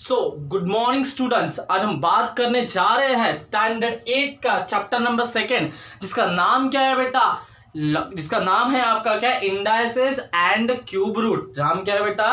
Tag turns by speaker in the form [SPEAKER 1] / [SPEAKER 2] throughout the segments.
[SPEAKER 1] So good morning students, आज हम बात करने जा रहे हैं स्टैंडर्ड 8 का चैप्टर नंबर 2 जिसका नाम क्या है बेटा। जिसका नाम है आपका क्या है, इंडाइसेस एंड क्यूब रूट। नाम क्या है बेटा,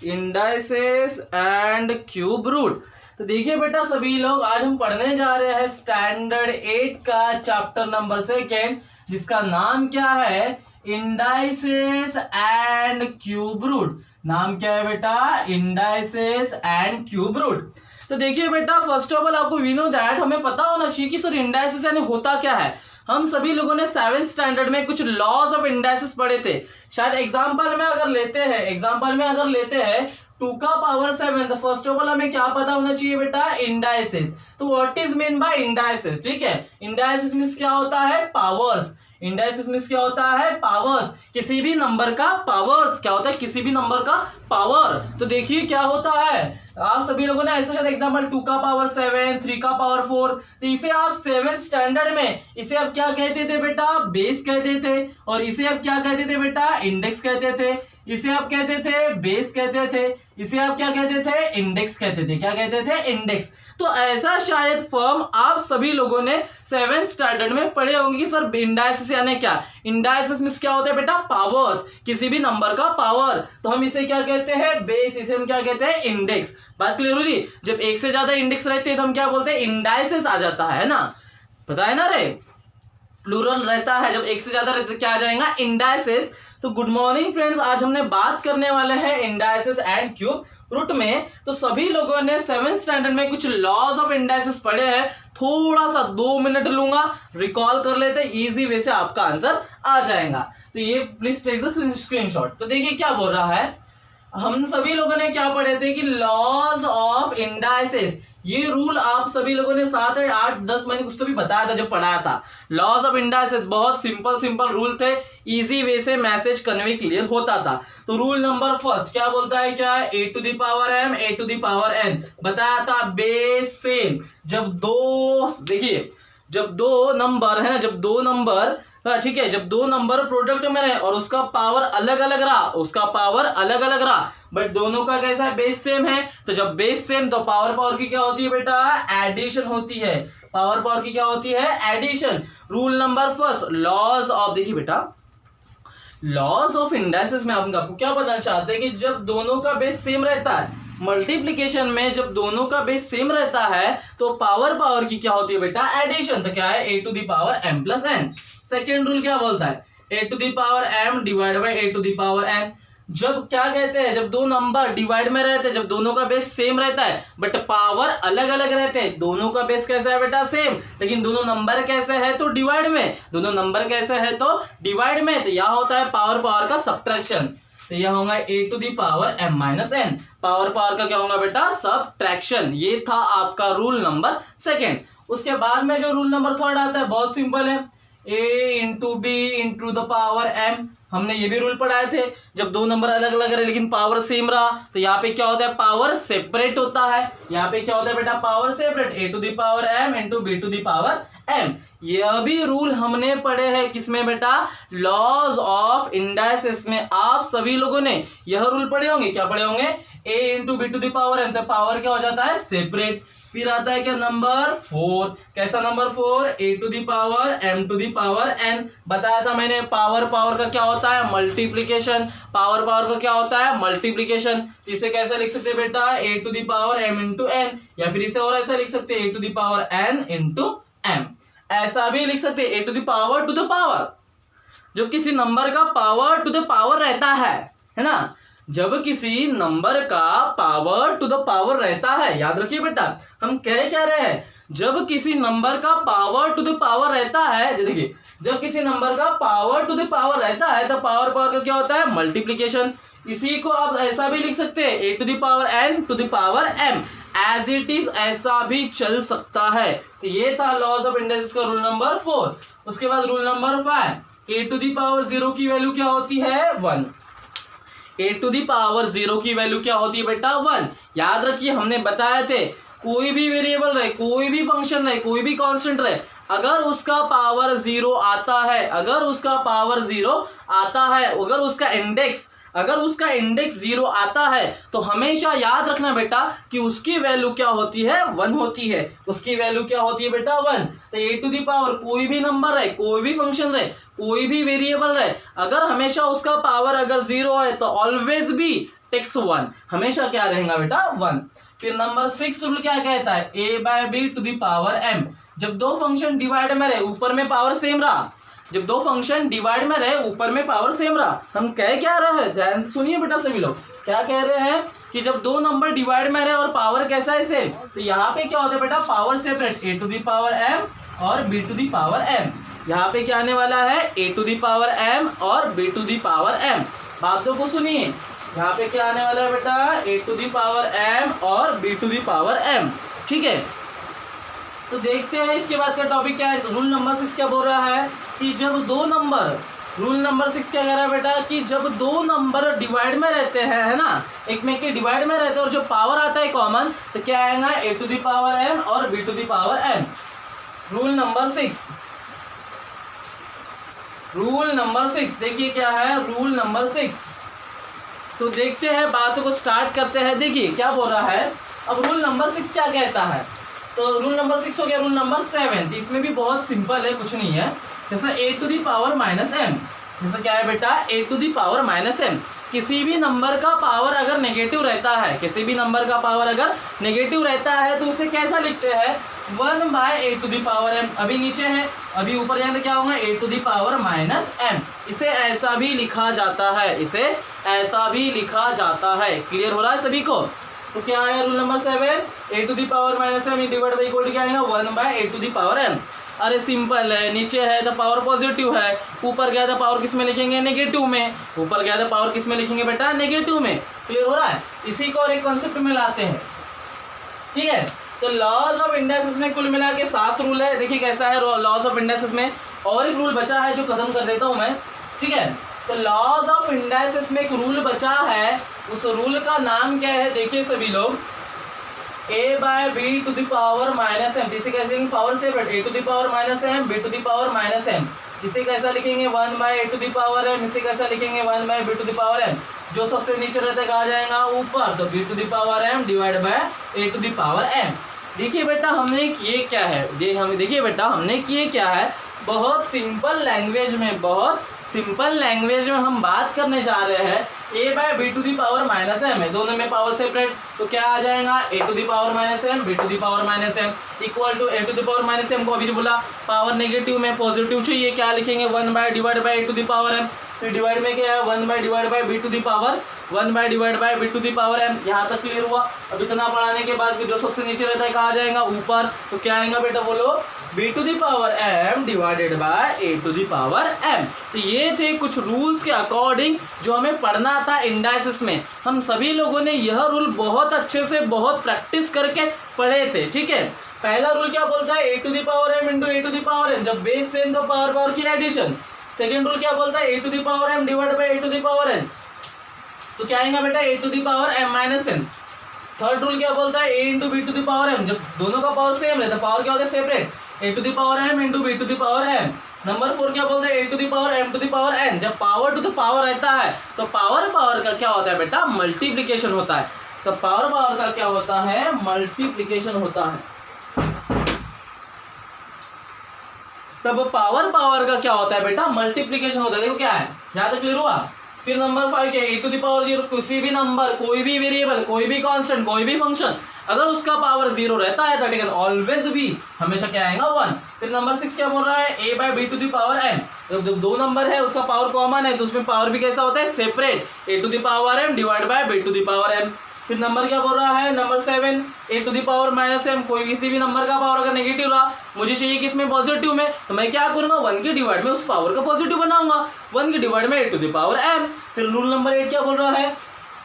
[SPEAKER 1] इंडाइसेस एंड क्यूब रूट। तो देखिए बेटा सभी लोग, आज हम पढ़ने जा रहे हैं स्टैंडर्ड 8 का चैप्टर नंबर 2 जिसका नाम क्या है, इंडाइसेस एंड क्यूब रूट। नाम क्या है बेटा, इंडाइसेस एंड क्यूब रूट। तो देखिए बेटा, फर्स्ट ऑफ ऑल आपको वी नो दैट, हमें पता होना चाहिए कि सर इंडाइसेस यानी होता क्या है। हम सभी लोगों ने 7th स्टैंडर्ड में कुछ लॉज ऑफ इंडाइसेस पढ़े थे। शायद एग्जांपल में अगर लेते हैं 2 का पावर 7, तो फर्स्ट ऑफ ऑल हमें क्या पता होना चाहिए बेटा, इंडाइसेस। तो what is mean by indices, ठीक है। इंडाइसेस मींस क्या होता है, पावर्स। इंडाइसेस मींस क्या होता है, पावर्स। किसी भी नंबर का पावर्स क्या होता है, किसी भी नंबर का पावर। तो देखिए क्या होता है, आप सभी लोगों ने ऐसा शायद एग्जांपल 2 का पावर 7, 3 का पावर 4, तो इसे आप 7th स्टैंडर्ड में इसे आप क्या कहते थे बेटा, बेस कहते थे। और इसे आप क्या कहते थे बेटा, इंडेक्स कहते थे। इसे आप कहते थे बेस कहते थे, इसे आप क्या कहते थे, इंडेक्स कहते थे। क्या कहते थे, इंडेक्स। तो ऐसा शायद फॉर्म आप सभी लोगों ने 7th स्टैंडर्ड में पढ़े होंगे कि सर इंडाइसेस यानी क्या। इंडाइसेस मींस क्या होता है बेटा, पावर्स, किसी भी नंबर का पावर। तो हम इसे क्या कहते हैं, बेस। इसे हम क्या कहते हैं, इंडेक्स। बात क्लियर हुई। जब एक से ज्यादा इंडेक्स रहते हैं तो हम क्या बोलते हैं, इंडाइसेस आ जाता है ना, पता है ना रे, प्लूरल रहता है। जब एक से ज्यादा रहते क्या आ जाएगा, इंडाइसेस। तो गुड मॉर्निंग फ्रेंड्स, आज हमने बात करने वाले हैं इंडाइसेस एंड क्यूब रूट में। तो सभी लोगों ने 7th स्टैंडर्ड में कुछ लॉज ऑफ इंडाइसेस पढ़े हैं। थोड़ा सा 2 मिनट लूंगा, रिकॉल कर लेते हैं, इजी वे से आपका आंसर आ जाएगा। तो ये प्लीज टेक द स्क्रीनशॉट। तो देखिए क्या बोल रहा है, हम सभी लोगों ने क्या पढ़े थे कि लॉज ऑफ इंडाइसेस। ये रूल आप सभी लोगों ने 7, 8, 10 मैंने कुछ तो भी बताया था जब पढ़ाया था। लॉज ऑफ इंडाइसेस बहुत सिंपल रूल थे, इजी वे से मैसेज कन्वे क्लियर होता था। तो रूल नंबर फर्स्ट क्या बोलता है, क्या है, a to the power m a to the power n बताया था। बेस सेम, जब दो, देखिए जब दो नंबर है ना, जब दो नंबर, ठीक है, जब दो नंबर प्रोडक्ट में रहे और उसका पावर अलग अलग रहा, बट दोनों का कैसा है, बेस सेम है। तो जब बेस सेम तो पावर की क्या होती है बेटा, एडिशन होती है। पावर की क्या होती है, addition. Rule number first, laws of, देखिए बेटा लॉज ऑफ इंडाइसेस में हम आपको क्या बताना चाहते हैं कि जब दोनों का बेस सेम रहता है, मल्टीप्लिकेशन में जब दोनों का बेस सेम रहता है तो पावर की क्या होती है बेटा, एडिशन। तो क्या है, a to the power m plus n। Second rule क्या बोलता है, a to the power m divide by a to the power n। जब क्या कहते हैं, जब दो नंबर डिवाइड में रहते हैं, जब दोनों का बेस सेम रहता है बट पावर अलग अलग रहते हैं। दोनों का बेस कैसा है बेटा, सेम, लेकिन दोनों नंबर कैसे है तो डिवाइड में। दोनों नंबर कैसे है तो डिवाइड में। तो यह होता है पावर का सब्ट्रैक्शन। तो यह होगा a to the power m माइनस n। पावर का क्या होगा बेटा, सब्ट्रैक्शन। ये था आपका रूल नंबर 2। उसके बाद में जो रूल नंबर 3 आता है बहुत सिंपल है, a into b into the power m। हमने ये भी रूल पढ़ाए थे, जब दो नंबर अलग अलग रहे लेकिन पावर सेम रहा तो यहाँ पे क्या होता है, पावर सेपरेट होता है। यहाँ पे क्या होता है बेटा, power separate, a to the power m into b to the power m। यह भी रूल हमने पढ़े हैं किसमें बेटा, लॉज ऑफ इंडाइसेस में। आप सभी लोगों ने यह रूल पढ़े होंगे। क्या पढ़े होंगे, a into B to the power m, तो पावर क्या हो जाता है, सेपरेट। फिर आता है क्या, नंबर 4। कैसा number 4, a to the power m to the power n। बताया था मैंने, पावर का क्या होता है, मल्टीप्लिकेशन। पावर का क्या होता है, मल्टीप्लिकेशन। इसे कैसे लिख सकते हैं बेटा, a to the power m into n, या फिर इसे और ऐसा लिख सकते हैं a to the power n into m। ऐसा भी लिख सकते हैं a to the power to the power. जब किसी नंबर का पावर टू द पावर रहता है ना, जब किसी नंबर का पावर टू द पावर रहता है, याद रखिए बेटा हम कह क्या रहे हैं, जब किसी नंबर का पावर टू द पावर रहता है, देखिए जब किसी नंबर का पावर टू द पावर रहता है तो पावर का क्या होता है, मल्टीप्लिकेशन। इसी को आप ऐसा भी लिख सकते हैं, a to the power n to the power m। As it is ऐसा भी चल सकता है। तो ये था लॉज ऑफ इंडाइसेस का रूल नंबर 4। उसके बाद rule number 5, a to the power 0 की वैल्यू क्या होती है, 1। a टू द पावर 0 की वैल्यू क्या होती है बेटा, 1। याद रखिए हमने बताया थे, कोई भी वेरिएबल रहे, कोई भी फंक्शन रहे, कोई भी कांस्टेंट रहे, अगर उसका पावर 0 आता है, अगर उसका इंडेक्स अगर उसका इंडेक्स 0 आता है तो हमेशा याद रखना बेटा कि उसकी वैल्यू क्या होती है, 1 होती है। उसकी वैल्यू क्या होती है बेटा, 1। तो ए टू दी पावर कोई भी नंबर रहे, कोई भी फंक्शन रहे, कोई भी वेरिएबल रहे, अगर हमेशा उसका पावर अगर 0 है तो ऑलवेज भी टेक्स 1, हमेशा क्या रहेगा बेटा, 1। फिर नंबर 6 रूल क्या कहता है, a by B to the power m। जब दो फंक्शन डिवाइड में रहे, ऊपर में पावर सेम रहा, जब दो फंक्शन डिवाइड में रहे, ऊपर में पावर सेम रहा, हम कह क्या रहे हैं, ध्यान से सुनिए बेटा सभी लोग, क्या कह रहे हैं कि जब दो नंबर डिवाइड में रहे और पावर कैसा है सेम, तो यहाँ पे क्या होता है बेटा, power separate, a to the power m और b to the power m। यहाँ पे क्या आने वाला है, a to the power m और b to the power m। बातों को सुनिए, यहाँ पे क्या आने वाला है बेटा, a to the power m और b to the power m। ठीक है, तो देखते हैं इसके बाद का टॉपिक क्या है। रूल नंबर 6 क्या बोल रहा है कि जब दो नंबर, रूल नंबर 6 क्या कह रहा है बेटा कि जब दो नंबर डिवाइड में रहते हैं, है ना, एक में के डिवाइड में रहते हैं और जो पावर आता है कॉमन, तो क्या आएगा, a to the power m और b to the power m। Rule number 6, rule number 6 देखिए क्या है, रूल नंबर 6। तो देखते हैं, बातों को स्टार्ट करते हैं। देखिए क्या बोल रहा है, अब रूल नंबर 6 क्या कहता है, तो रूल नंबर 6 हो गया रूल नंबर 7। इसमें भी बहुत सिंपल है, कुछ नहीं है। जैसा a to the power minus m, जैसा क्या है बेटा, a to the power minus m। किसी भी नंबर का पावर अगर नेगेटिव रहता है, किसी भी नंबर का पावर अगर नेगेटिव रहता है तो उसे कैसा लिखते हैं, 1 by a to the power m। अभी नीचे है, अभी ऊपर जाने क्या होगा, a to the power minus m। इसे ऐसा भी लिखा जाता है, इसे ऐसा भी लिखा जाता है। क्लियर हो रहा है सभी को। तो क्या आया rule number 7, a to the power minus m divide by equal to क्या आएगा, 1 by a to the power m। अरे सिंपल है, नीचे है तो पावर पॉजिटिव है, ऊपर गया तो पावर किस में लिखेंगे, नेगेटिव में, ऊपर गया तो पावर किस में लिखेंगे बेटा, नेगेटिव में। क्लियर हो रहा है। इसी को और एक कॉन्सेप्ट में लाते हैं। ठीक है, तो लॉज ऑफ इंडाइसिस में कुल मिला के 7 रूल है। देखिए कैसा है लॉज ऑफ इंडाइसिस में, और एक रूल बचा है जो खत्म कर देता हूँ मैं। ठीक है, तो लॉज ऑफ इंडाइसिस में एक रूल बचा है, उस रूल का नाम क्या है, देखिए सभी लोग, a by B to the power minus m। इसे कैसे लिखेंगे, power separate, a to the power minus m, b to the power minus m। इसे कैसा लिखेंगे, 1 by a to the power m। इसे कैसा लिखेंगे, 1 by b to the power m। जो सबसे नीचे रहता है कहा जाएगा ऊपर, तो b to the power m divide by a to the power m। देखिए बेटा हमने किए क्या है, देखिए बेटा हमने किए क्या है, बहुत सिंपल लैंग्वेज में, बहुत सिंपल लैंग्वेज में हम बात करने जा रहे हैं। a by B to the power minus m है, दोनों में पावर सेपरेट, तो क्या आ जाएगा, a to the power minus m b to the power minus m equal to a to the power minus m को अभी जो बोला पावर नेगेटिव में पॉजिटिव चाहिए, क्या लिखेंगे, 1 by divide by a to the power m। फिर divide में क्या है, 1 by divide by b to the power, 1 by divide by b to the power m। यहाँ तक क्लियर हुआ। अब इतना पढ़ाने के बाद जो सबसे नीचे रहता है कहा जाएगा ऊपर, तो क्या आएगा बेटा बोलो, b to the power m divided by a to the power m। तो ये थे कुछ रूल्स के अकॉर्डिंग जो हमें पढ़ना था इंडाइसिस में। हम सभी लोगों ने यह रूल बहुत अच्छे से बहुत प्रैक्टिस करके पढ़े थे। ठीक है, पहला रूल क्या बोलता है, a to the power m into a to the power n, जब बेस सेम तो पावर की एडिशन। सेकेंड रूल क्या बोलता है, a to the power m divide by a to the power n, तो क्या आएगा बेटा, a to the power m माइनस n। थर्ड रूल क्या बोलता है, a into B to the power m, जब दोनों का पावर सेम है तो पावर क्या होता है, separate, a to the power m into B to the power m। Number 4 क्या बोलता है, a to the power m to the power n, जब पावर टू द पावर रहता है तो पावर का क्या होता है बेटा, मल्टीप्लिकेशन होता है। तो पावर का क्या होता है, मल्टीप्लिकेशन होता है। तब पावर का क्या होता है बेटा, मल्टीप्लिकेशन होता है। देखो क्या है, यहाँ तक क्लियर हुआ। फिर नंबर 5 क्या है, a टू दी पावर 0, किसी भी नंबर, कोई भी वेरिएबल, कोई भी कांस्टेंट, कोई भी फंक्शन, अगर उसका पावर 0 रहता है तो टेकन ऑलवेज भी हमेशा क्या आएगा, 1। फिर नंबर 6 क्या बोल रहा है, a by B to the power m, जब दो नंबर है उसका पावर कॉमन है तो उसमें पावर भी कैसा होता है, separate, a to the power m divide by b to the power m। फिर नंबर क्या बोल रहा है, number 7, a to the power minus m, कोई किसी भी नंबर का पावर अगर नेगेटिव रहा, मुझे चाहिए किसमें, पॉजिटिव में, तो मैं क्या करूंगा, 1 के डिवाइड में उस पावर का पॉजिटिव बनाऊंगा, 1 के डिवाइड में a to the power m। फिर रूल नंबर 8 क्या बोल रहा है,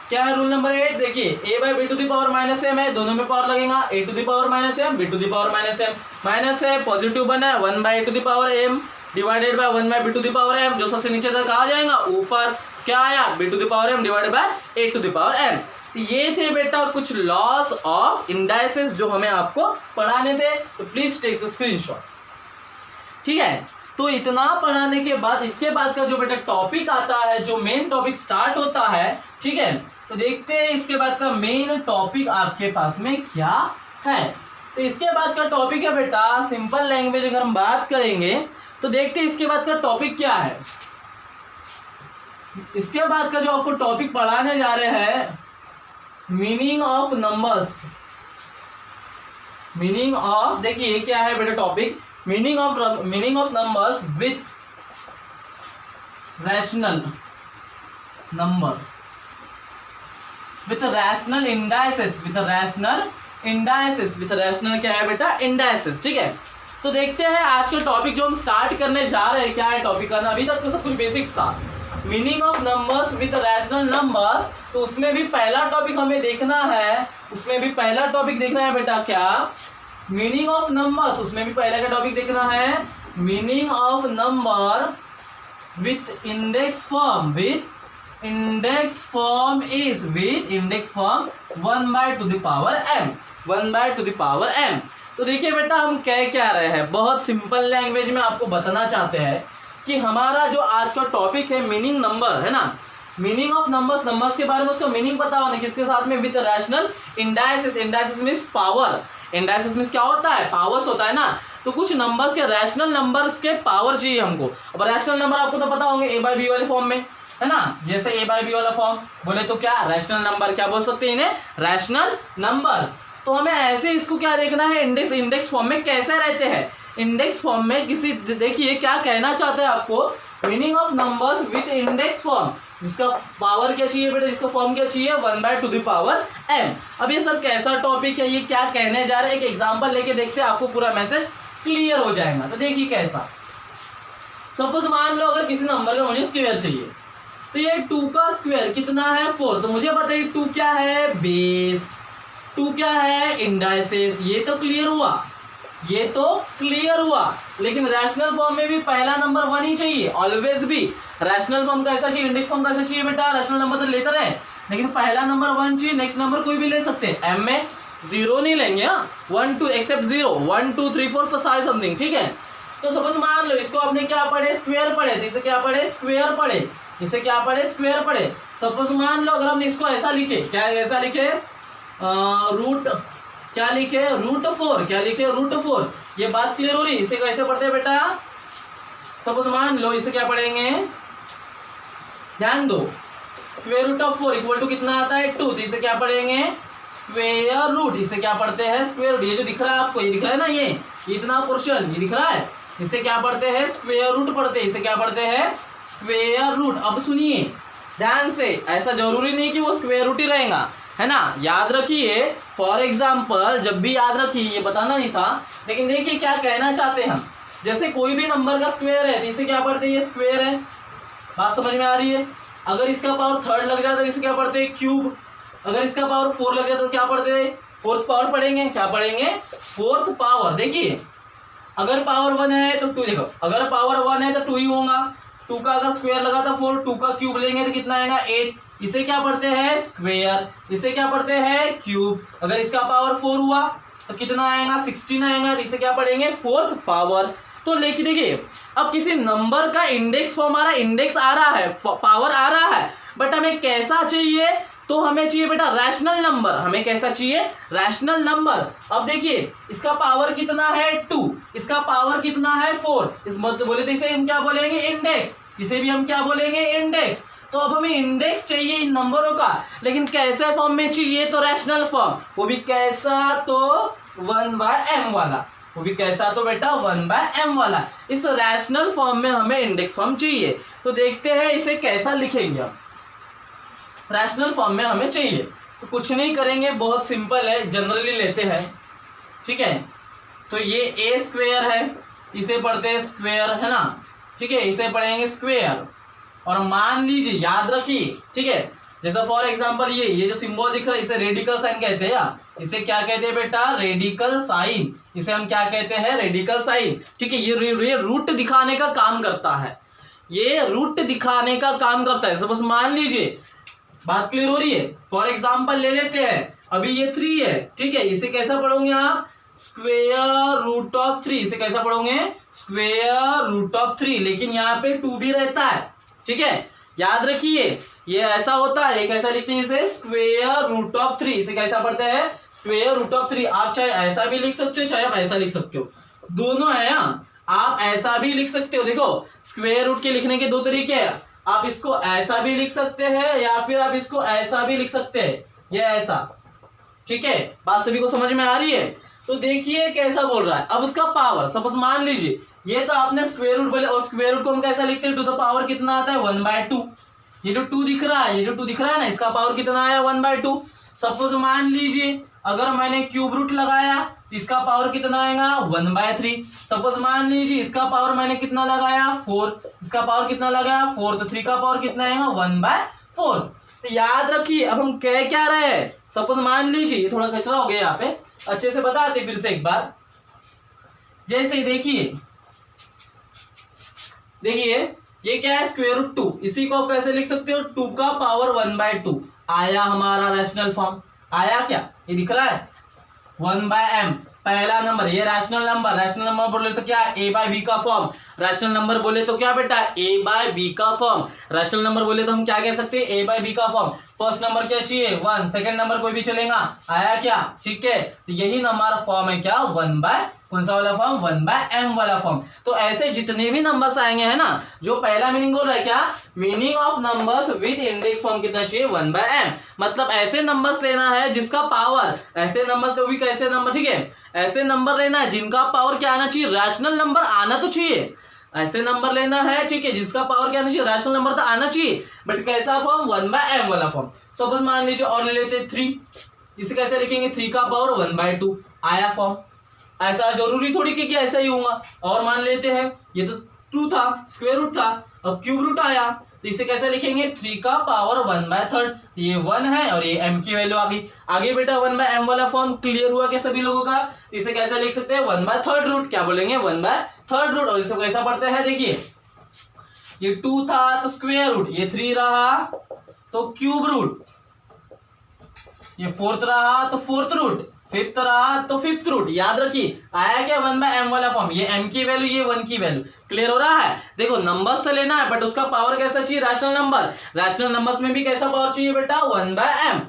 [SPEAKER 1] क्या है रूल नंबर 8, देखिए a by B to the power minus m है, दोनों में पावर लगेगा, a to the power minus m b to the power minus m, minus है पॉजिटिव बना है, 1 by a to the power m divided by 1 by b to the power m, जो सबसे नीचे तक आ जाएगा ऊपर क्या आया, b to the power m divided by a to the power m। ये थे बेटा कुछ लॉस ऑफ इंडाइसेस जो हमें आपको पढ़ाने थे, तो प्लीज टेक स्क्रीनशॉट। ठीक है, तो इतना पढ़ाने के बाद इसके बाद का जो बेटा टॉपिक आता है, जो मेन टॉपिक स्टार्ट होता है, ठीक है, तो देखते हैं इसके बाद का मेन टॉपिक आपके पास में क्या है। तो इसके बाद का टॉपिक है बेटा सिंपल लैंग्वेज। अगर हम बात करेंगे तो देखते हैं इसके बाद का टॉपिक क्या है। इसके बाद का जो आपको टॉपिक पढ़ाने जा रहे हैं, meaning of numbers. Meaning of, देखिए क्या है बेटा topic, meaning of numbers with rational number, with rational indices, with rational indices, with rational क्या है बेटा, इंडाइसेस। ठीक है, तो देखते हैं आज का टॉपिक जो हम स्टार्ट करने जा रहे हैं क्या है टॉपिक का। अभी तक तो सब कुछ बेसिक्स था, meaning of numbers with rational numbers. तो उसमें भी पहला टॉपिक हमें देखना है, उसमें भी पहला टॉपिक देखना है बेटा क्या, मीनिंग ऑफ नंबर्स। उसमें भी पहला का टॉपिक देखना है meaning of number with index form, with index form is, with index form 1/m, 1/m। तो देखिए बेटा हम कह क्या रहे हैं, बहुत सिंपल लैंग्वेज में आपको बताना चाहते हैं कि हमारा जो आज का टॉपिक है मीनिंग नंबर है ना, मीनिंग ऑफ नंबर्स, नंबर्स के बारे में उसका मीनिंग पता होना, किसके साथ में, with rational indices. Indices means power, indices means क्या होता है, पावर्स होता है ना। तो कुछ नंबर्स के रैशनल नंबर्स के पावर चाहिए हमको। अब रैशनल नंबर आपको तो पता होंगे a/b वाले फॉर्म में है ना, जैसे a/b वाला फॉर्म बोले तो क्या रैशनल नंबर, क्या बोल सकते हैं इन्हें, रैशनल नंबर। तो हमें ऐसे इसको क्या देखना है, इंडेक्स फॉर्म में कैसे रहते हैं, इंडेक्स फॉर्म में किसी, देखिए क्या कहना चाहते हैं आपको, meaning of numbers with index form, जिसका पावर क्या चाहिए बेटा, जिसका फॉर्म क्या चाहिए, 1/m। अब ये सब कैसा टॉपिक है, ये क्या कहने जा रहे हैं, एक एग्जांपल लेके देखते हैं, आपको पूरा मैसेज क्लियर हो जाएगा। तो देखिए कैसा, सपोज मान लो अगर किसी नंबर का मुझे स्क्वायर चाहिए, तो ये 2 का स्क्वायर कितना है, 4। तो मुझे बताइए 2 क्या है, बेस, 2 क्या है, इंडाइसेस। ये तो क्लियर हुआ, ये तो क्लियर हुआ। लेकिन रैशनल फॉर्म में भी पहला नंबर 1 ही चाहिए, ऑलवेज भी। रैशनल फॉर्म कैसा चाहिए, इंडेक्स फॉर्म कैसा चाहिए बेटा, रैशनल नंबर तो लेते रहे, लेकिन पहला नंबर 1 चाहिए, नेक्स्ट नंबर कोई भी ले सकते हैं। एम में 0 नहीं लेंगे, 1 2 एक्सेप्ट 0, 1 2 3 4 5 समथिंग, ठीक है। तो सपोज मान लो इसको आपने क्या पढ़े, स्क्वायर पढ़े, तो इसे क्या पढ़े, स्क्वायर पढ़े, इसे क्या पढ़े, स्क्वायर पढ़े। सपोज मान लो अगर हमने इसको ऐसा लिखे, क्या ऐसा लिखे, रूट क्या लिखे, √4, क्या लिखे, √4। ये बात क्लियर हो रही, इसे कैसे पढ़ते हैं बेटा, सपोज मान लो इसे क्या पढ़ेंगे, ध्यान दो, square root of 4 equal to कितना आता है, 2। तो इसे क्या पढ़ेंगे, स्क्वायर रूट, इसे क्या पढ़ते हैं, स्क्वायर रूट। ये जो दिख रहा है आपको, ये दिख रहा है ना, ये इतना पोर्शन ये दिख रहा है, इसे क्या पढ़ते हैं, स्क्वायर रूट पढ़ते हैं, इसे क्या पढ़ते हैं, स्क्वायर रूट। अब सुनिए ध्यान से, ऐसा जरूरी नहीं कि वो स्क्वायर रूट ही रहेगा, है ना, याद रखिए। फॉर एग्जाम्पल जब भी याद रखिए, ये बताना नहीं था, लेकिन देखिए क्या कहना चाहते हैं हम। जैसे कोई भी नंबर का स्क्वायर है तो इसे क्या पढ़ते हैं, ये स्क्वायर है, बात समझ में आ रही है। अगर इसका पावर 3 लग जाता है तो इसे क्या पढ़ते हैं, क्यूब। अगर इसका पावर 4 लग जाता है तो क्या पढ़ते हैं, 4th पावर पढ़ेंगे, क्या पढ़ेंगे, 4th पावर। देखिए अगर पावर 1 है तो 2, देखो अगर पावर 1 है तो 2 ही होगा, 2 का अगर स्क्वायर लगा था 4, 2 का क्यूब लेंगे तो कितना आएगा, 8। इसे क्या पढ़ते हैं, स्क्वायर, इसे क्या पढ़ते हैं, क्यूब। अगर इसका पावर 4 हुआ तो कितना आएगा, 16 आएगा, इसे क्या पढ़ेंगे, 4th पावर। तो लेकिन देखिए अब किसी नंबर का इंडेक्स फॉर्म आ रहा है, इंडेक्स आ रहा है, पावर आ रहा है, बट हमें कैसा चाहिए, तो हमें चाहिए बेटा रैशनल नंबर। हमें कैसा चाहिए, रैशनल नंबर। अब देखिए इसका पावर कितना है, 2, इसका पावर कितना है, 4। इस मतलब बोले तो इसे हम क्या बोलेंगे, इंडेक्स, इसे भी हम क्या बोलेंगे, इंडेक्स। तो अब हमें इंडेक्स चाहिए इन नंबरों का, लेकिन कैसे फॉर्म में चाहिए, तो रैशनल फॉर्म, वो भी कैसा, तो 1/m वाला, वो भी कैसा, तो बेटा 1/m वाला। इस रैशनल फॉर्म में हमें इंडेक्स फॉर्म चाहिए। तो देखते हैं इसे कैसा लिखेंगे हम, रैशनल फॉर्म में हमें चाहिए। तो कुछ नहीं करेंगे, बहुत सिंपल है, जनरली लेते हैं, ठीक है। तो ये a² है, इसे पढ़ते हैं स्क्वायर, है ना, ठीक है, इसे पढ़ेंगे स्क्वायर। और मान लीजिए, याद रखिए, ठीक है, जैसा फॉर एग्जांपल ये जो सिंबल दिख रहा है इसे रेडिकल साइन कहते हैं। इसे क्या कहते हैं बेटा, रेडिकल साइन। इसे हम क्या कहते हैं, रेडिकल साइन, ठीक है। ये रूट दिखाने का काम करता है, ये रूट दिखाने का काम करता है। सपोज मान लीजिए, बात क्लियर हो रही है, फॉर एग्जाम्पल ले लेते हैं, अभी ये 3 है, ठीक है, इसे कैसा पढ़ोगे आप, स्क्वेयर रूट ऑफ 3, इसे कैसा पढ़ोगे स्क्वेयर रूट ऑफ 3, लेकिन यहाँ पे 2 भी रहता है, ठीक है, याद रखिए ये ऐसा होता है, ये कैसा लिखते हैं इसे स्क्वेयर रूट ऑफ 3, इसे कैसा पढ़ते हैं स्क्वेयर रूट ऑफ 3। आप चाहे ऐसा भी लिख सकते हो चाहे आप ऐसा लिख सकते हो, दोनों है यहाँ, आप ऐसा भी लिख सकते हो। देखो स्क्वेयर रूट के लिखने के दो तरीके हैं, आप इसको ऐसा भी लिख सकते हैं या फिर आप इसको ऐसा भी लिख सकते हैं, ये ऐसा, ठीक है, बात सभी को समझ में आ रही है। तो देखिए कैसा बोल रहा है, अब उसका पावर सपोज मान लीजिए ये तो आपने स्क्वायर रूट बोले, और स्क्वायर रूट को हम कैसा लिखते हैं, टू द पावर कितना आता है 1/2, ये जो 2 दिख रहा है, ये जो 2 दिख रहा है ना, इसका पावर कितना आया 1/2। सपोज मान लीजिए अगर मैंने क्यूब रूट लगाया तो इसका पावर कितना आएगा 1/3। सपोज मान लीजिए इसका पावर मैंने कितना लगाया 4, इसका पावर कितना लगाया 4, तो 3 का पावर कितना आएगा 1/4। तो याद रखिए अब हम कह क्या रहे हैं, सपोज मान लीजिए थोड़ा कचरा हो गया यहाँ पे, अच्छे से बताते फिर से एक बार। जैसे देखिए ये क्या है स्क्वायर रूट 2, इसी को आप कैसे लिख सकते हो 2 का पावर 1/2, आया हमारा रैशनल फॉर्म, आया क्या, ये दिख रहा है 1/m पहला नंबर, ये रैशनल नंबर, रैशनल नंबर बोले तो क्या a/b का फॉर्म, रैशनल नंबर बोले तो क्या बेटा a/b का फॉर्म, रैशनल नंबर बोले तो हम क्या कह सकते हैं a/b का फॉर्म। फर्स्ट नंबर क्या चाहिए 1, सेकंड नंबर कोई भी चलेगा, आया क्या, ठीक है, तो यही हमारा फॉर्म है क्या कौन सा वाला फॉर्म 1/m वाला फॉर्म। तो ऐसे जितने भी नंबर्स आएंगे है ना, जो पहला मीनिंग बोल रहा है क्या, meaning of numbers with index form कितना चाहिए 1/m, मतलब ऐसे नंबर्स लेना है जिसका पावर, ऐसे नंबर्स तो भी कैसे नंबर, ठीक है, ऐसे नंबर लेना है जिनका पावर क्या आना चाहिए, रैशनल नंबर आना तो चाहिए, ऐसे नंबर लेना है, ठीक है, जिसका पावर क्या आना चाहिए रैशनल नंबर तो आना चाहिए, बट कैसा फॉर्म 1/m वाला फॉर्म। सपोज मान लीजिए और ले लेते 3, इसे कैसे लिखेंगे 3 का पावर 1/2, आया फॉर्म, ऐसा जरूरी थोड़ी कि ऐसा ही होगा। और मान लेते हैं ये तो 2 था, स्क्वायर रूट था, अब क्यूब रूट आया, तो इसे कैसे लिखेंगे 3 का पावर 1/3, ये 1 है और ये m की वैल्यू आ गई, आगे बेटा 1/m वाला फॉर्म क्लियर हुआ क्या सभी लोगों का। इसे कैसे लिख सकते हैं 1/3 रूट, क्या बोलेंगे 1/3 रूट, और इसे कैसा पढ़ते हैं देखिए ये 2 था तो स्क्वायर रूट, ये 3 रहा तो क्यूब रूट, ये 4th रहा तो 4th रूट, 5th रहा तो 5th रूट, याद रखिए आया क्या 1/m वाला फॉर्म, ये m की वैल्यू ये 1 की वैल्यू, क्लियर हो रहा है। देखो नंबर्स तो लेना है बट उसका पावर कैसा चाहिए रैशनल नंबर, रैशनल नंबर्स में भी कैसा पावर चाहिए बेटा 1/m,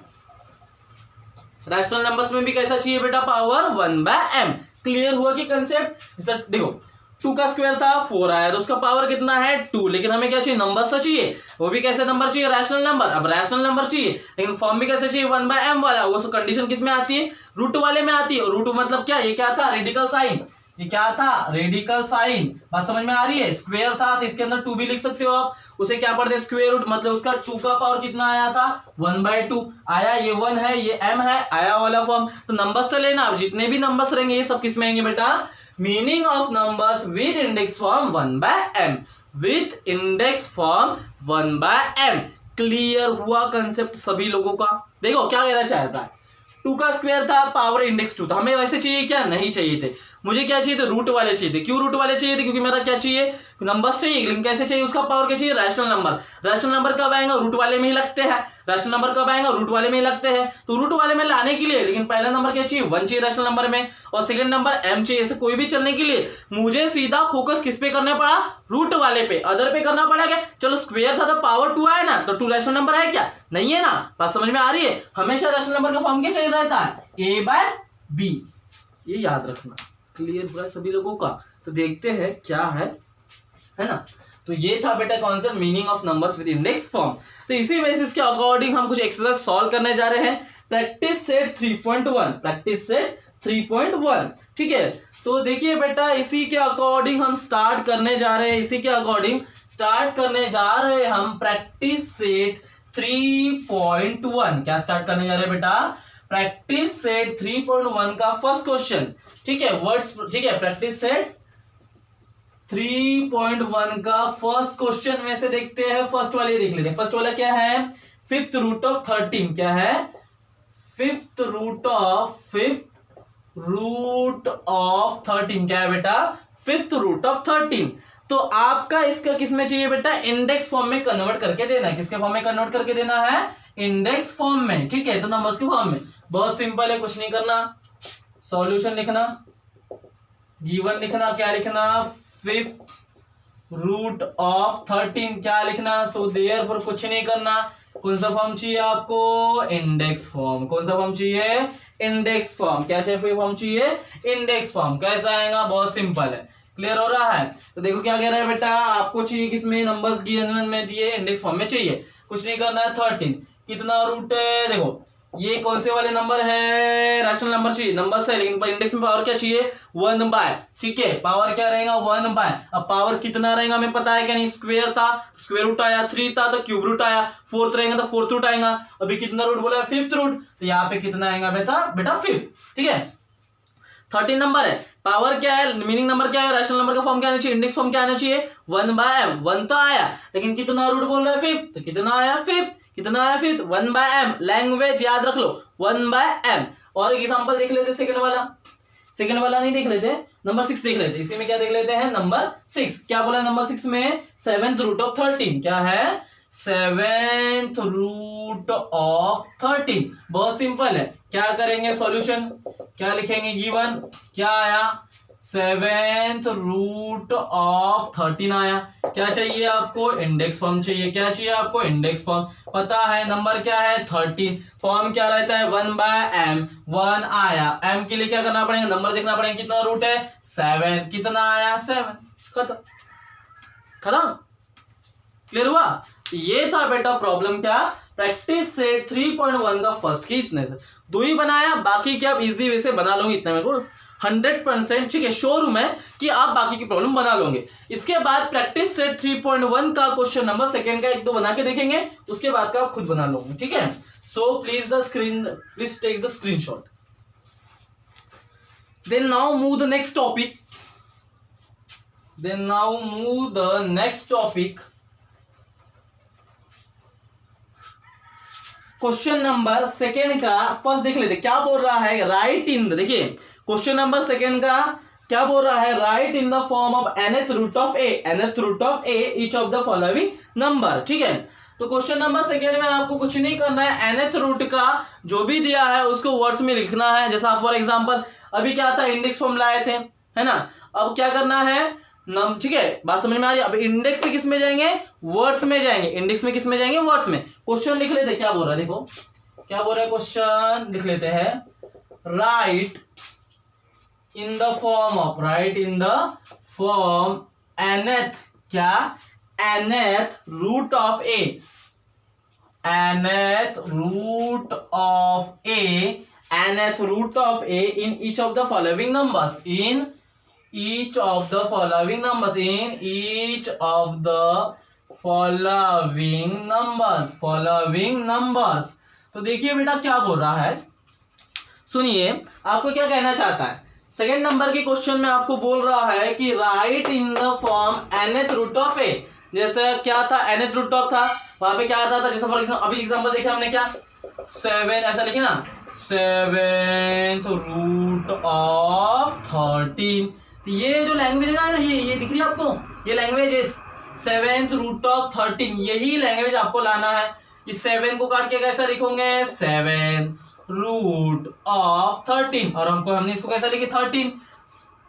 [SPEAKER 1] रैशनल नंबर्स में भी कैसा चाहिए बेटा पावर 1/m, क्लियर हुआ कि कंसेप्ट। देखो 2 का स्क्वायर था 4 आया तो उसका पावर कितना है 2, लेकिन हमें क्या चाहिए नंबर तो चाहिए, वो भी कैसे नंबर चाहिए रैशनल नंबर, अब रैशनल नंबर चाहिए लेकिन फॉर्म भी कैसे चाहिए 1/m वाला, वो कंडीशन किस में आती है रूट वाले में आती है, रूट मतलब क्या, ये क्या था रेडिकल साइन, ये क्या था रेडिकल साइन, बात समझ में आ रही है, स्क्वायर था तो इसके अंदर 2 भी लिख सकते हो आप, उसे क्या पढ़ते स्क्वायर रूट, मतलब उसका 2 का पावर कितना आया था 1/2 आया, ये 1 है ये m है, आया वाला फॉर्म। तो नंबर्स तो लेना, अब जितने भी नंबर्स रहेंगे ये सब किस में आएंगे बेटा, meaning of numbers with index form 1/m, with index form 1/m, clear हुआ कंसेप्ट सभी लोगों का। देखो क्या कहना चाहता है, 2 का स्क्वायर था पावर इंडेक्स 2 था, हमें वैसे चाहिए क्या नहीं चाहिए थे, मुझे क्या चाहिए थे रूट वाले चाहिए थे, क्यों रूट वाले चाहिए थे क्योंकि मेरा क्या चाहिए नंबर्स चाहिए, लेकिन कैसे चाहिए उसका पावर क्या चाहिए रैशनल नंबर, रैशनल नंबर कब आएगा रूट वाले में ही लगते हैं, रैशनल नंबर कब आएगा रूट वाले में ही लगते हैं, तो रूट वाले में लाने के लिए लेकिन पहला नंबर क्या चाहिए 1 चाहिए रैशनल नंबर में, और सेकंड नंबर m चाहिए, ऐसे कोई भी चलने के लिए मुझे सीधा फोकस किस पे करना पड़ा रूट वाले पे, अदर पे करना पड़ा क्या, चलो स्क्वायर था तो पावर 2 आया ना, तो 2 रैशनल नंबर है क्या नहीं है ना, बात समझ में आ रही है, हमेशा रैशनल नंबर का फॉर्म क्या चाहिए रहता है a/b, ये याद रखना, क्लियर हुआ सभी लोगों का। तो देखते हैं क्या है ना, तो ये था बेटा concept meaning of numbers with index form. तो इसी बेसिस के अकॉर्डिंग हम कुछ एक्सरसाइज सॉल्व करने जा रहे हैं, प्रैक्टिस सेट 3.1, प्रैक्टिस सेट 3.1, ठीक है। तो देखिए बेटा इसी के अकॉर्डिंग हम स्टार्ट करने जा रहे हैं, इसी के अकॉर्डिंग स्टार्ट करने जा रहे हैं हम प्रैक्टिस सेट 3.1, क्या स्टार्ट करने जा रहे हैं बेटा प्रैक्टिस सेट 3.1 का फर्स्ट क्वेश्चन, ठीक है वर्ड्स, ठीक है प्रैक्टिस सेट 3.1 का फर्स्ट क्वेश्चन में से देखते हैं, फर्स्ट वाले देख लेते हैं, फर्स्ट वाला क्या है 5th रूट ऑफ 13, क्या है 5th रूट ऑफ 13, क्या है बेटा 5th रूट ऑफ 13। तो आपका इसका किसमें चाहिए बेटा इंडेक्स फॉर्म में कन्वर्ट करके देना है, किसके फॉर्म में कन्वर्ट करके देना है इंडेक्स फॉर्म में, ठीक है, तो नंबर्स के फॉर्म में, बहुत सिंपल है कुछ नहीं करना, सॉल्यूशन लिखना, गिवन लिखना, क्या लिखना, 5th रूट ऑफ 13 क्या लिखना। सो देयरफॉर कुछ नहीं करना। कौन सा फॉर्म चाहिए आपको, इंडेक्स फॉर्म। कौन सा फॉर्म चाहिए, इंडेक्स फॉर्म। क्या चाहिए फॉर्म चाहिए, इंडेक्स फॉर्म। कैसा आएगा, बहुत सिंपल है। क्लियर हो रहा है। तो देखो क्या कह रहा है बेटा, आपको चाहिए किसमें, नंबर्स गिवन में दिए, इंडेक्स फॉर्म में चाहिए। कुछ नहीं करना है। 13 कितना रूट है, देखो ये कौन से वाले नंबर है, रैशनल नंबर चाहिए, नंबर से, लेकिन इंडेक्स में पावर क्या चाहिए, 1 बाय। ठीक है, पावर क्या रहेगा, 1 बाय। अब पावर कितना रहेगा हमें पता है क्या नहीं, स्क्वायर था, स्क्वायर रूट आया, 3 था तो क्यूब रूट आया, 4th रहेगा तो 4th रूट आएगा। अभी कितना रूट बोला है, 5th रूट, तो यहाँ पे कितना आएगा बेटा 5। ठीक है, 13 नंबर है। पावर क्या है, मीनिंग नंबर क्या है, रैशनल नंबर का फॉर्म क्या आना चाहिए, इंडेक्स फॉर्म क्या आना चाहिए, 1/m। 1 तो आया, लेकिन कितना रूट बोल रहा है, 5, तो कितना आया 5। कितना आया 5, 1/m। लैंग्वेज याद रख लो, 1/m। और एग्जांपल देख लेते, सेकंड वाला नहीं देख लेते, नंबर 6 देख लेते। इसी में क्या देख लेते हैं, नंबर 6 क्या बोला नंबर 6 में, 7th रूट ऑफ 13 क्या है, 7th रूट ऑफ 13। बहुत सिंपल है। क्या करेंगे, सॉल्यूशन क्या लिखेंगे, गिवन क्या आया, 7th रूट ऑफ 13 आया। क्या चाहिए आपको, इंडेक्स फॉर्म चाहिए। क्या चाहिए आपको, इंडेक्स फॉर्म। पता है नंबर क्या है, 13। फॉर्म क्या रहता है, 1/m। 1 आया, m के लिए क्या करना पड़ेगा, नंबर देखना पड़ेगा, कितना रूट है, 7। कितना आया, 7। खत्म। क्लियर हुआ। ये था बेटा प्रॉब्लम, क्या प्रैक्टिस सेट 3.1 का फर्स्ट की इतने से 2 ही बनाया, बाकी क्या आप इजी वे से बना लोगे, इतने में को 100% ठीक है श्योर हूं मैं कि आप बाकी की प्रॉब्लम बना लोगे। इसके बाद प्रैक्टिस सेट 3.1 का क्वेश्चन नंबर सेकंड का 1-2 बना के देखेंगे, उसके बाद का आप खुद बना लोगे। ठीक है, so please take the screenshot. Then now move the next topic. Question number second का फर्स्ट देख लेते क्या बोल रहा है, राइट इन द, देखिए क्वेश्चन नंबर सेकेंड का क्या बोल रहा है, right in the form of nth root of a each of the following number. ठीक है, तो क्वेश्चन नंबर सेकेंड में आपको कुछ नहीं करना है, nth रूट का जो भी दिया है उसको वर्ड्स में लिखना है। जैसा आप फॉर एग्जांपल अभी क्या था, इंडेक्स फॉर्म लाए थे, है ना। अब क्या करना है, ठीक है, बात समझ में आ रही है। अब इंडेक्स से किस में जाएंगे, वर्ड्स में जाएंगे। इंडेक्स में किस में जाएंगे, वर्ड्स में। क्वेश्चन लिख लेते क्या बोल रहा है, देखो क्या बोल रहा है क्वेश्चन, लिख लेते हैं, right in the form nth क्या, nth root of a in each of the following numbers, following numbers। तो देखिए बेटा क्या बोल रहा है, सुनिए आपको क्या कहना चाहता है। सेकेंड नंबर के क्वेश्चन में आपको बोल रहा है कि right in the form nth root of a। जैसे क्या था, nth रूट ऑफ था, वहां पे क्या आता था, जैसे फॉर एग्जांपल अभी एग्जांपल देखा हमने क्या, 7 ऐसा लिखे ना, 7th रूट ऑफ 13। ये जो लैंग्वेज है ना, ये दिख रही है आपको, ये लैंग्वेज है 7th रूट ऑफ 13, यही लैंग्वेज आपको लाना है। इस 7 को काट के कैसा लिखोगे, 7 रूट ऑफ 13, और हमने इसको कैसा लिखे 13।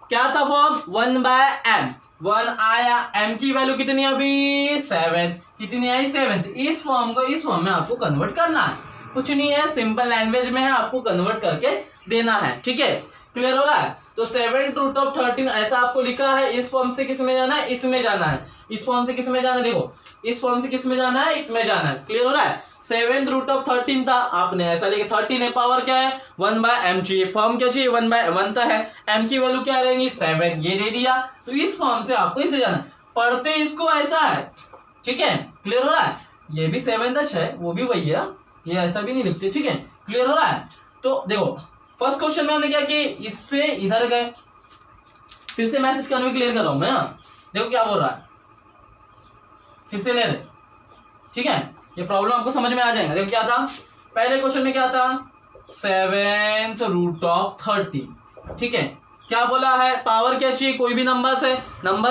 [SPEAKER 1] क्या था फॉर्म, 1/m। 1 आया, m की वैल्यू कितनी अभी 7, कितनी आई 7। इस फॉर्म को इस फॉर्म में आपको कन्वर्ट करना है, कुछ नहीं है, सिंपल लैंग्वेज में है, आपको कन्वर्ट करके देना है। ठीक है, क्लियर हो रहा है। तो 7th रूट ऑफ 13 ऐसा आपको लिखा है, इस फॉर्म से किस में जाना है, इसमें जाना है, इस फॉर्म से किस में जाना है, देखो इस फॉर्म से किस में जाना है, इसमें जाना है। क्लियर हो रहा है। 7th रूट ऑफ 13 था, आपने ऐसा लिखा, 13 है, पावर क्या है 1/m चाहिए, फॉर्म क्या चाहिए 1/1 तो है, m की वैल्यू क्या रहेगी 7, ये दे दिया। तो इस फॉर्म से आपको इसे जाना, पढ़ते इसको ऐसा है। ठीक है, क्लियर हो रहा है। ये भी 7th है, वो भी वही है, ये ऐसा भी नहीं लिखते। ठीक है, क्लियर हो रहा है। तो देखो फर्स्ट क्वेश्चन में हमने क्या किया, इससे इधर गए, फिर से मैसेज करने में क्लियर कर रहा हूं मैं। देखो क्या बोल रहा है, फिर से ले रहे। ठीक है, ये प्रॉब्लम आपको समझ में आ जाएगा। देखो क्या था, पहले क्वेश्चन में क्या था, 7th रूट ऑफ 13। ठीक है, क्या बोला है, पावर क्या चाहिए, कोई भी नंबर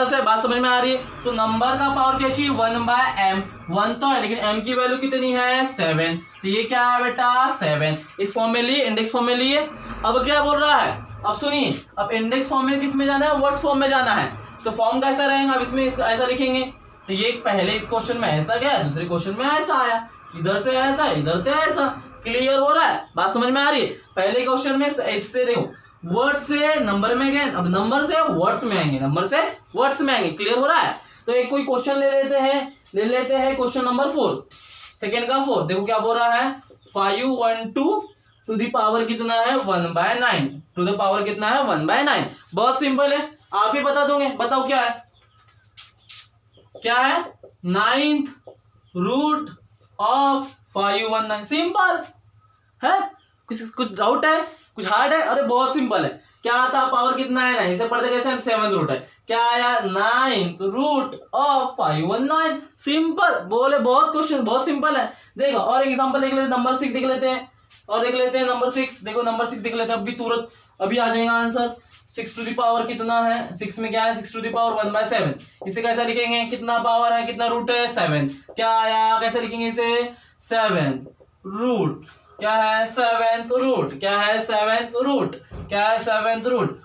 [SPEAKER 1] से बात समझ में आ रही है। तो नंबर का पावर क्या चाहिए, 1/m। 1 तो है लेकिन m की वैल्यू कितनी है, 7। तो ये क्या है बेटा, 7। इस फॉर्म में लिए, इंडेक्स फॉर्म में लिए। अब क्या बोल रहा है, अब सुनिए, अब इंडेक्स फॉर्म में किस में जाना है, वर्ड्स फॉर्म में जाना है। तो फॉर्म कैसा रहेगा, अब इसमें ऐसा लिखेंगे। तो ये पहले इस क्वेश्चन में ऐसा गया, दूसरे क्वेश्चन में ऐसा आया, इधर से ऐसा, इधर से ऐसा। क्लियर हो रहा है, बात समझ में आ रही है। पहले क्वेश्चन में इससे देखो, वर्ड से नंबर में गए, अब नंबर से वर्ड्स में आएंगे, नंबर से वर्ड्स में आएंगे। क्लियर हो रहा है। तो एक कोई क्वेश्चन ले लेते हैं क्वेश्चन नंबर 4, सेकंड का 4। देखो क्या बोल रहा है, 512 टू द पावर कितना है, 1/9। टू द पावर कितना है, 1/9। बहुत सिंपल है, आप ही बता दोगे। बताओ क्या है, क्या है, 9th रूट ऑफ 519। सिंपल है, कुछ डाउट है, कुछ हार्ड है, अरे बहुत सिंपल है। क्या आता, पावर कितना है, 9 से पढ़ते कैसे, 7th रूट है। क्या आया, 9th रूट ऑफ 519। सिंपल बोले, बहुत क्वेश्चन बहुत सिंपल है। देखो और एक एग्जांपल देख लेते, नंबर 6 देख लेते हैं, और देख लेते हैं नंबर 6। देखो नंबर 6 देख लेते हैं, अभी तुरंत अभी आ जाएगा आंसर। 6 टू द पावर कितना है, 6 में क्या है, 6 टू द पावर 1/7। इसे कैसा लिखेंगे, कितना पावर है, कितना रूट है, 7। क्या आया, कैसे लिखेंगे इसे, 7 रूट, क्या है, 7th रूट, क्या है, 7th रूट, क्या है, 7th रूट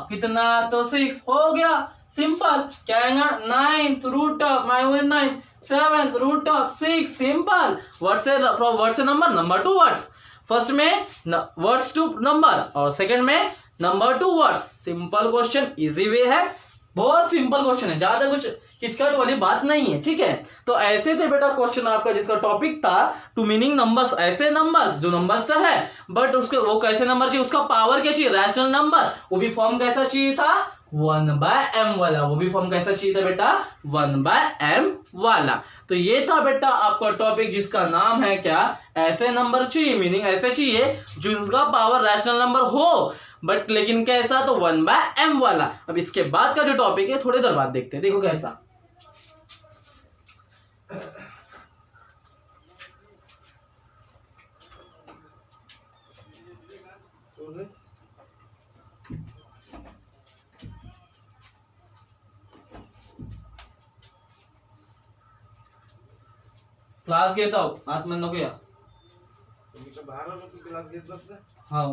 [SPEAKER 1] कितना, तो 6 हो गया। सिंपल, क्या आएगा, 9th root of 519, 7th root of 6। Simple, word से नंबर टू वर्ड्स। फर्स्ट में वर्ड्स टू नंबर और सेकंड में number to words. Simple question, easy way है, बहुत सिंपल क्वेश्चन है, ज्यादा कुछ किचकट वाली बात नहीं है। ठीक है, तो ऐसे थे बेटा क्वेश्चन आपका, जिसका टॉपिक था टू मीनिंग नंबर्स। ऐसे नंबर्स जो नंबर्स तो है, बट उसके वो कैसे नंबर चाहिए, उसका पावर क्या चाहिए, रैशनल नंबर। वो भी फॉर्म कैसा चाहिए था, 1/m वाला। वो भी फॉर्म कैसा चाहिए था बेटा, 1/m वाला। तो ये था बेटा आपका टॉपिक, जिसका नाम है क्या, ऐसे नंबर चाहिए, मीनिंग ऐसे चाहिए जिसका पावर रैशनल नंबर हो, बट लेकिन कैसा, तो 1/m वाला। अब इसके बाद का जो टॉपिक है थोड़ी देर बाद देखते हैं, देखो कैसा। क्लास घेत आहो आतमध्ये नको या.
[SPEAKER 2] तुम्ही तर बाहेर आलो, तू क्लास घेतलास ना.
[SPEAKER 1] हाँ